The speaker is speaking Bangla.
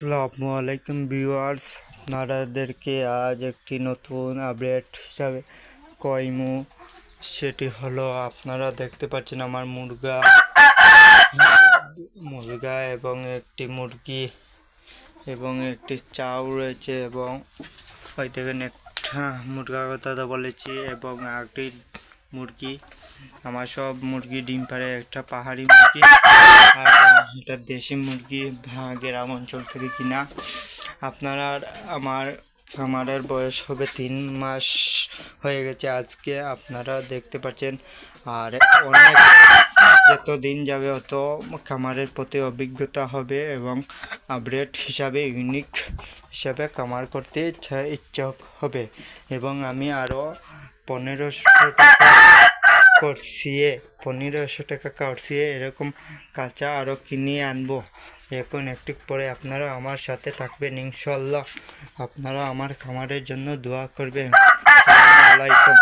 আসসালামু আলাইকুম ভিউয়ার্স, আপনাদেরকে আজ একটি নতুন আপডেট হিসাবে কইমু। সেটি হলো, আপনারা দেখতে পাচ্ছেন আমার মুরগা এবং একটি মুরগি এবং একটি চাউ রয়েছে, এবং ওই দেখেন একটা মুরগার কথা তো বলেছি, এবং একটি মুরগি। আমার সব মুরগি ডিম পারে, একটা পাহাড়ি মুরগি আর এটা দেশি মুরগি, গ্রাম অঞ্চল থেকে কিনা। আপনারা আমার খামারের বয়স হবে 3 মাস হয়ে গেছে আজকে, আপনারা দেখতে পাচ্ছেন। আর অনেক যত দিন যাবে অত খামারের প্রতি অভিজ্ঞতা হবে এবং আপডেট হিসাবে ইউনিক হিসাবে খামার করতে ইচ্ছুক হবে। এবং আমি আরও 1500 টাকা করছিয়ে এরকম কাঁচা আরও কিনে আনবো। এখন একটু পরে আপনারা আমার সাথে থাকবেন ইনশাল্লাহ। আপনারা আমার খামারের জন্য দোয়া করবেন। আসসালামু আলাইকুম।